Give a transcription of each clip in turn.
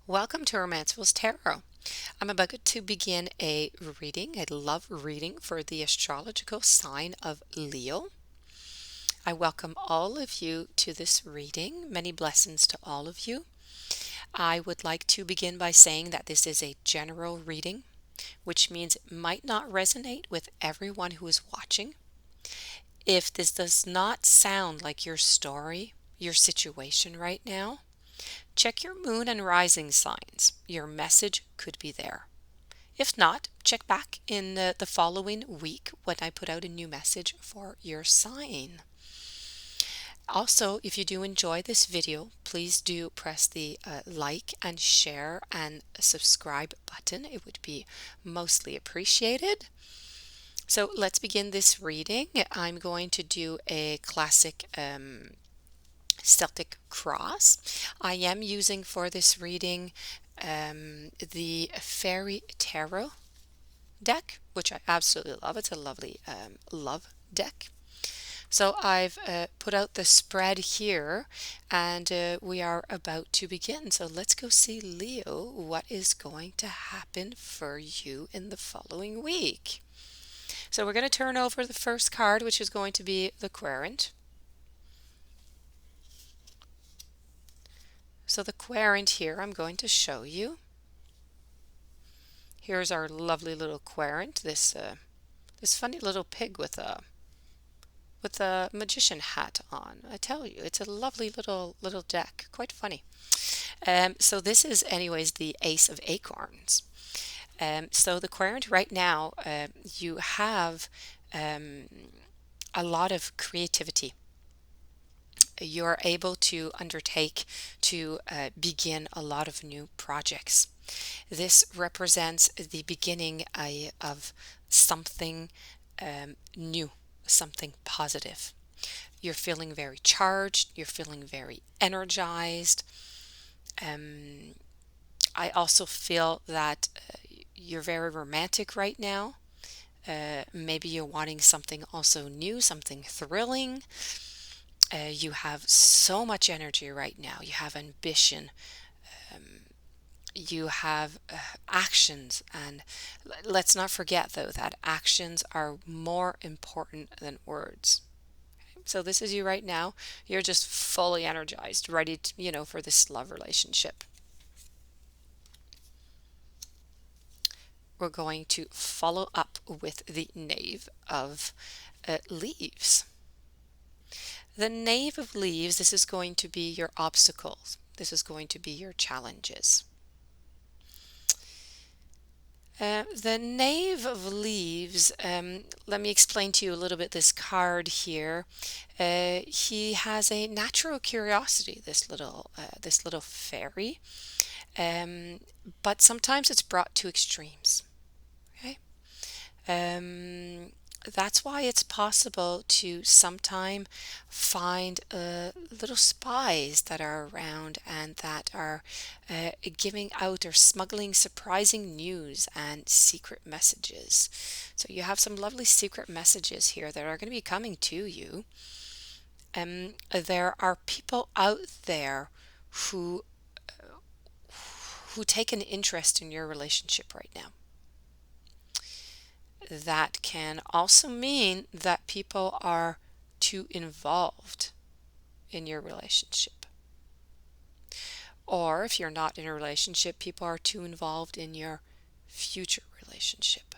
Welcome to Romancefull's Tarot. I'm about to begin a reading, a love reading for the astrological sign of Leo. I welcome all of you to this reading. Many blessings to all of you. I would like to begin by saying that this is a general reading, which means it might not resonate with everyone who is watching. If this does not sound like your story, your situation right now, check your moon and rising signs. Your message could be there. If not, check back in the following week when I put out a new message for your sign. Also, if you do enjoy this video, please do press the like and share and subscribe button. It would be mostly appreciated. So let's begin this reading. I'm going to do a classic Celtic cross. I am using for this reading the Fairy Tarot deck, which I absolutely love. It's a lovely love deck. So I've put out the spread here, and we are about to begin. So let's go see, Leo, what is going to happen for you in the following week. So we're going to turn over the first card, which is going to be the Querent. So the Querent here, I'm going to show you. Here's our lovely little Querent, this funny little pig with a magician hat on. I tell you, it's a lovely little deck, quite funny. So this is, anyways, the Ace of Acorns. So the Querent right now, you have a lot of creativity. You're able to undertake to begin a lot of new projects. This represents the beginning of something new, something positive. You're feeling very charged, you're feeling very energized. I also feel that you're very romantic right now. Maybe you're wanting something also new, something thrilling. You have so much energy right now. You have ambition. You have actions. And let's not forget, though, that actions are more important than words. So this is you right now. You're just fully energized, ready to, for this love relationship. We're going to follow up with the Knave of Leaves. The Knave of Leaves, this is going to be your obstacles. This is going to be your challenges. The Knave of Leaves, let me explain to you a little bit this card here. He has a natural curiosity, this little fairy, but sometimes it's brought to extremes. Okay, that's why it's possible to sometime find little spies that are around and that are giving out or smuggling surprising news and secret messages. So you have some lovely secret messages here that are going to be coming to you. There are people out there who take an interest in your relationship right now. That can also mean that people are too involved in your relationship. Or if you're not in a relationship, people are too involved in your future relationship.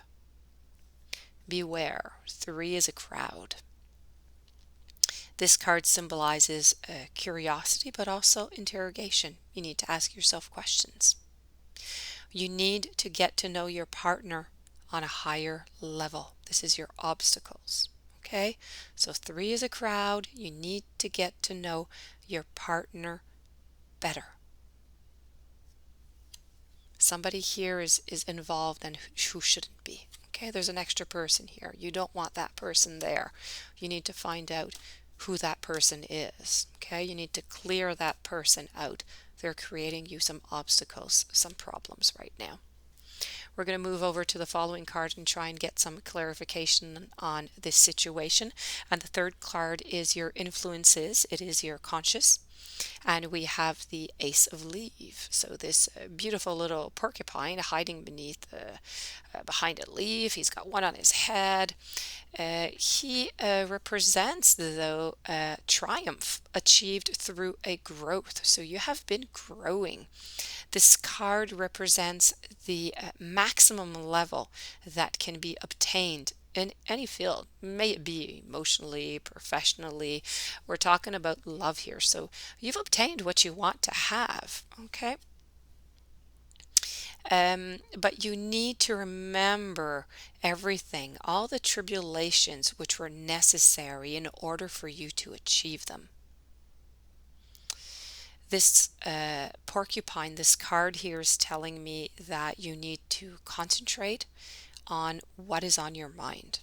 Beware, 3 is a crowd. This card symbolizes curiosity, but also interrogation. You need to ask yourself questions. You need to get to know your partner on a higher level. This is your obstacles. Okay? So 3 is a crowd. You need to get to know your partner better. Somebody here is involved and who shouldn't be. Okay? There's an extra person here. You don't want that person there. You need to find out who that person is. Okay? You need to clear that person out. They're creating you some obstacles, some problems right now. We're going to move over to the following card and try and get some clarification on this situation. And the third card is your influences. It is your conscious. And we have the Ace of Leaf. So this beautiful little porcupine hiding behind a leaf. He's got one on his head. He represents, though, triumph achieved through a growth. So you have been growing. This card represents the maximum level that can be obtained in any field, may it be emotionally, professionally. We're talking about love here. So you've obtained what you want to have, okay? But you need to remember everything, all the tribulations which were necessary in order for you to achieve them. This porcupine, this card here is telling me that you need to concentrate on what is on your mind.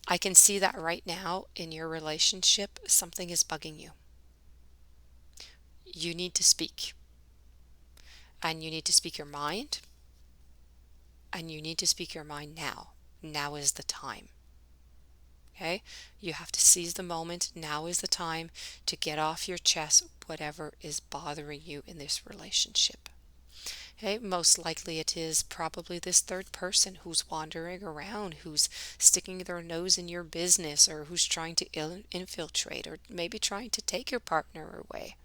I can see that right now in your relationship, something is bugging you. You need to speak. And you need to speak your mind. And you need to speak your mind now. Now is the time. Okay? You have to seize the moment. Now is the time to get off your chest whatever is bothering you in this relationship. Okay? Most likely it is probably this third person who's wandering around, who's sticking their nose in your business, or who's trying to infiltrate, or maybe trying to take your partner away.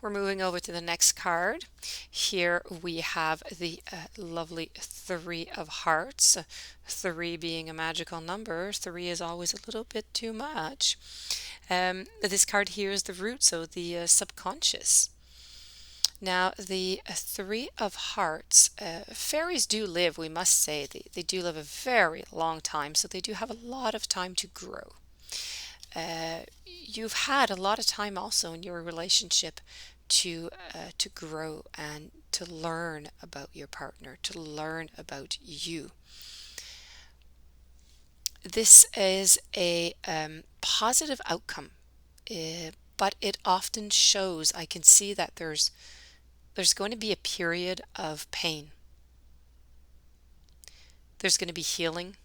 We're moving over to the next card. Here we have the lovely Three of Hearts. 3 being a magical number, 3 is always a little bit too much. This card here is the root, so the subconscious. Now, the Three of Hearts, fairies do live, we must say, they do live a very long time, so they do have a lot of time to grow. You've had a lot of time also in your relationship to grow and to learn about your partner, to learn about you. This is a positive outcome, but it often shows, I can see that there's going to be a period of pain. There's going to be healing.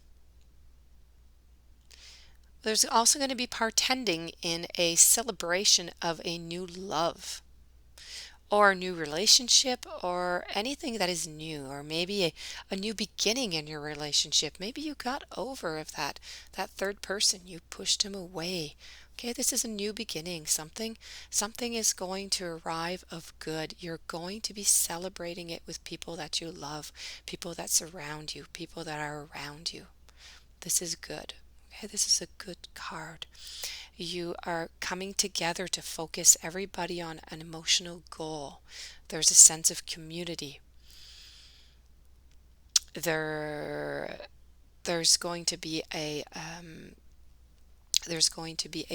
There's also going to be pretending in a celebration of a new love or a new relationship or anything that is new, or maybe a new beginning in your relationship. Maybe you got over of that third person, you pushed him away. Okay, this is a new beginning. Something is going to arrive of good. You're going to be celebrating it with people that you love, people that surround you, people that are around you. This is good. Okay, this is a good card. You are coming together to focus everybody on an emotional goal. There's a sense of community. There's going to be a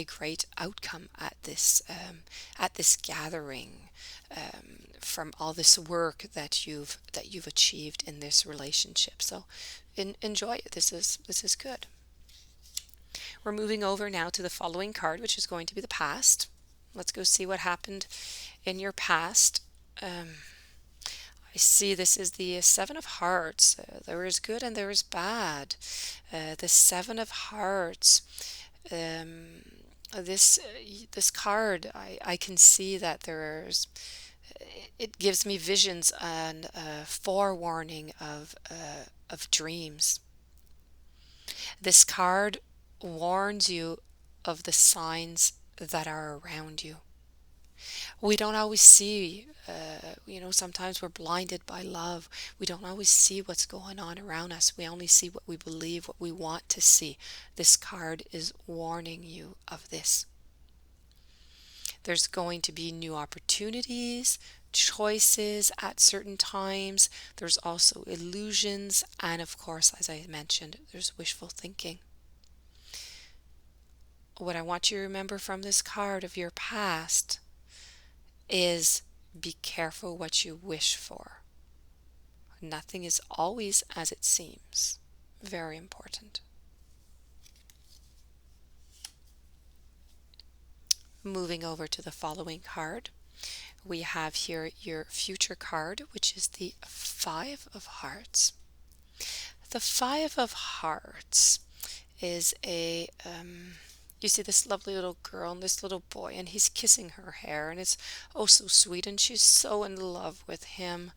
great outcome at this gathering, from all this work that you've achieved in this relationship. So enjoy it. This is good. We're moving over now to the following card, which is going to be the past. Let's go see what happened in your past. I see this is the Seven of Hearts. There is good and there is bad. The Seven of Hearts. This card, I can see that it gives me visions and forewarning of dreams. This card warns you of the signs that are around you. We don't always see, sometimes we're blinded by love. We don't always see what's going on around us. We only see what we believe, what we want to see. This card is warning you of this. There's going to be new opportunities, choices at certain times. There's also illusions, and of course, as I mentioned, there's wishful thinking. What I want you to remember from this card of your past is be careful what you wish for. Nothing is always as it seems. Very important. moving over to the following card, we have here your future card, which is the Five of Hearts. The Five of Hearts is you see this lovely little girl and this little boy, and he's kissing her hair, and it's oh so sweet, and she's so in love with him.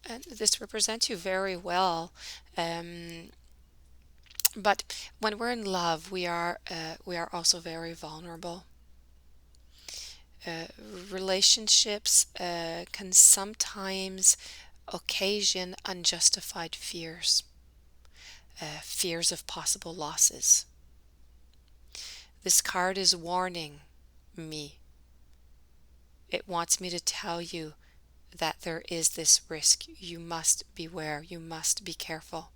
And this represents you very well. But when we're in love, we are also very vulnerable. Uh, Relationships can sometimes occasion unjustified fears, fears of possible losses. This card is warning me. It wants me to tell you that there is this risk. You must beware. You must be careful.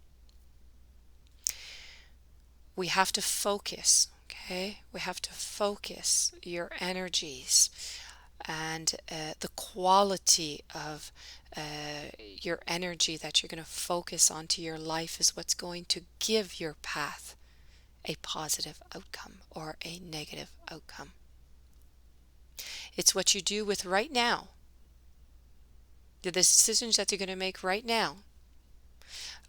We have to focus, okay? We have to focus your energies, and the quality of your energy that you're going to focus onto your life is what's going to give your path a positive outcome or a negative outcome. It's what you do with right now, the decisions that you're going to make right now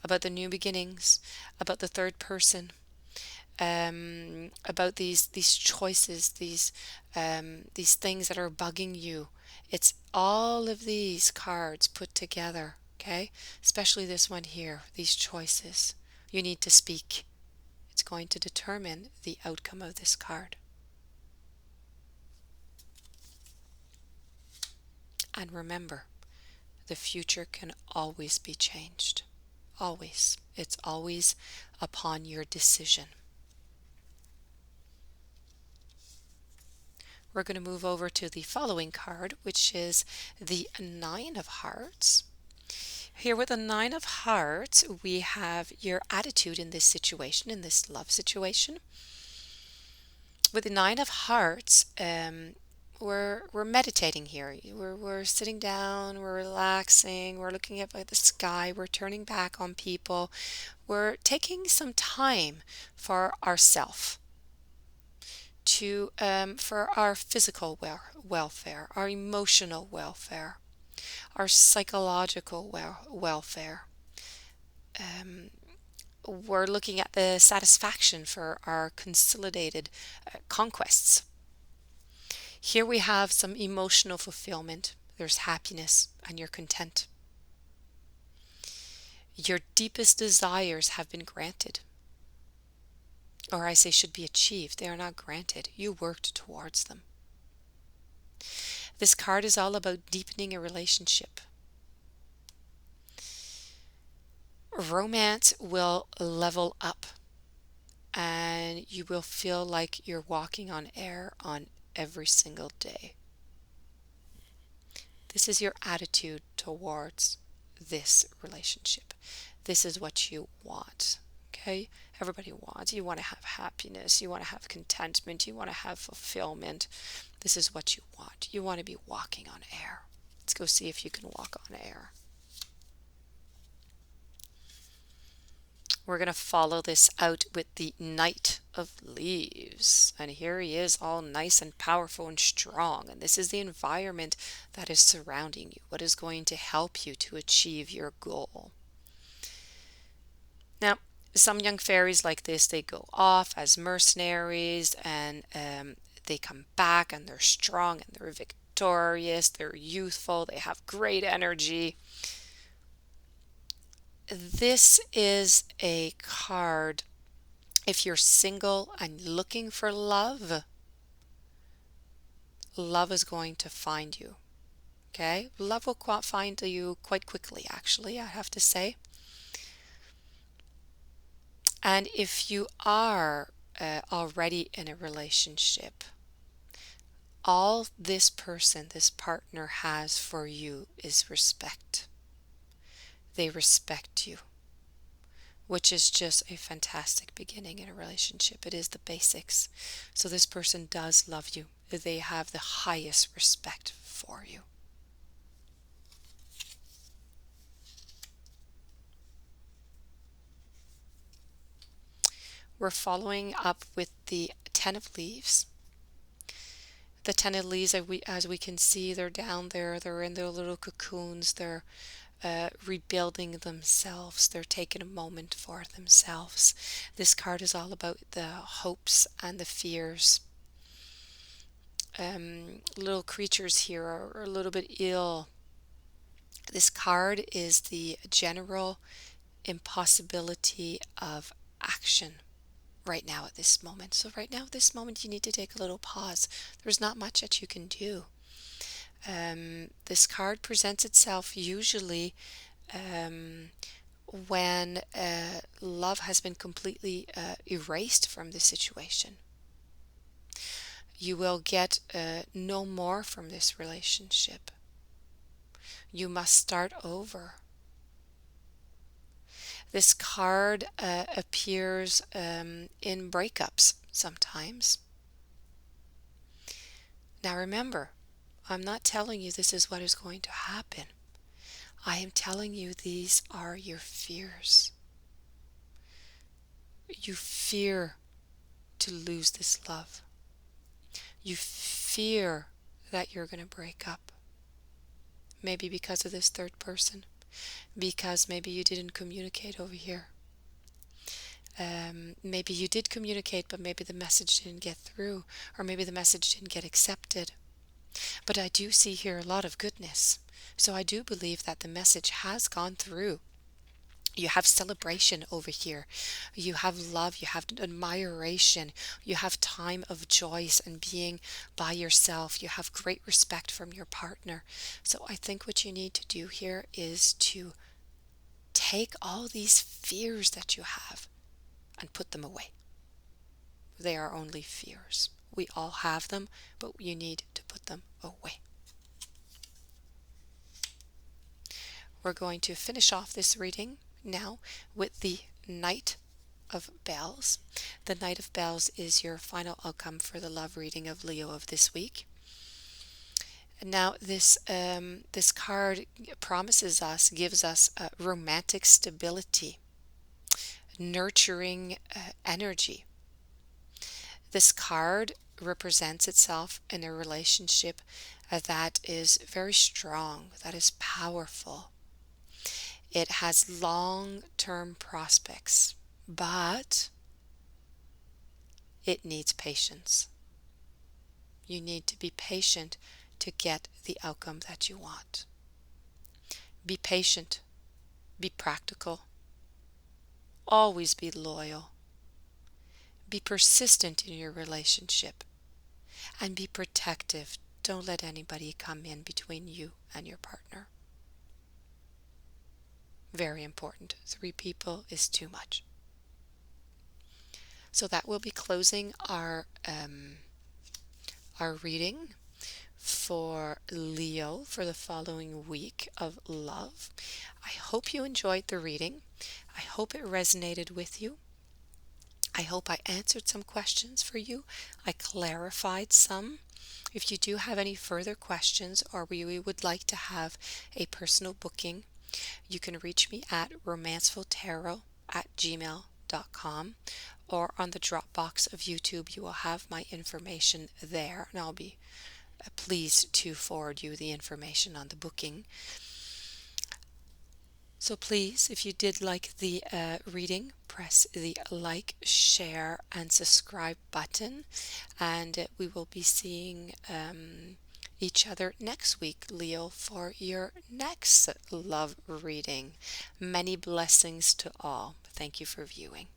about the new beginnings, about the third person, about these choices, these things that are bugging you. It's all of these cards put together, okay? Especially this one here, these choices. You need to speak. It's going to determine the outcome of this card. And remember, the future can always be changed. Always. It's always upon your decision. We're going to move over to the following card, which is the Nine of Hearts. Here with the Nine of Hearts, we have your attitude in this situation, in this love situation. With the Nine of Hearts, we're meditating here. We're sitting down, we're relaxing, we're looking up at the sky, we're turning back on people. We're taking some time for ourselves, to for our physical welfare, our emotional welfare, our psychological welfare. We're looking at the satisfaction for our consolidated conquests. Here we have some emotional fulfillment. There's happiness and you're content. Your deepest desires have been granted. Or I say should be achieved. They are not granted. You worked towards them. This card is all about deepening a relationship. Romance will level up, and you will feel like you're walking on air on every single day. This is your attitude towards this relationship. This is what you want. Okay? Everybody wants. You want to have happiness. You want to have contentment. You want to have fulfillment. This is what you want. You want to be walking on air. Let's go see if you can walk on air. We're going to follow this out with the Knight of Leaves. And here he is, all nice and powerful and strong. And this is the environment that is surrounding you. What is going to help you to achieve your goal? Now, some young fairies like this, they go off as mercenaries, and they come back and they're strong and they're victorious. They're youthful. They have great energy. This is a card, if you're single and looking for love, love is going to find you. Okay? Love will find you quite quickly, actually, I have to say. And if you are already in a relationship, all this person, this partner has for you is respect. They respect you, which is just a fantastic beginning in a relationship. It is the basics. So this person does love you. They have the highest respect for you. We're following up with the Ten of Leaves. The 10 of leaves, as we can see, they're down there. They're in their little cocoons. They're rebuilding themselves. They're taking a moment for themselves. This card is all about the hopes and the fears. Little creatures here are a little bit ill. This card is the general impossibility of action right now at this moment. So right now at this moment you need to take a little pause. There's not much that you can do. This card presents itself usually when love has been completely erased from the situation. You will get no more from this relationship. You must start over. This card appears in breakups sometimes. Now remember, I'm not telling you this is what is going to happen. I am telling you these are your fears. You fear to lose this love. You fear that you're going to break up. Maybe because of this third person. Because maybe you didn't communicate over here. Maybe you did communicate, but maybe the message didn't get through, or maybe the message didn't get accepted. But I do see here a lot of goodness. So I do believe that the message has gone through. You have celebration over here. You have love. You have admiration. You have time of joys and being by yourself. You have great respect from your partner. So I think what you need to do here is to take all these fears that you have and put them away. They are only fears. We all have them, but you need to put them away. We're going to finish off this reading now with the Knight of Bells. The Knight of Bells is your final outcome for the love reading of Leo of this week. Now this card gives us romantic stability, nurturing energy. This card represents itself in a relationship that is very strong, that is powerful. It has long-term prospects, but it needs patience. You need to be patient to get the outcome that you want. Be patient. Be practical. Always be loyal. Be persistent in your relationship. And be protective. Don't let anybody come in between you and your partner. Very important. 3 people is too much. So that will be closing our reading for Leo for the following week of love. I hope you enjoyed the reading. I hope it resonated with you. I hope I answered some questions for you. I clarified some. If you do have any further questions or you would like to have a personal booking, you can reach me at romancefulltarot@gmail.com, or on the Dropbox of YouTube. You will have my information there, and I'll be pleased to forward you the information on the booking. So please, if you did like the reading, press the like, share, and subscribe button, and we will be seeing each other next week, Leo, for your next love reading. Many blessings to all. Thank you for viewing.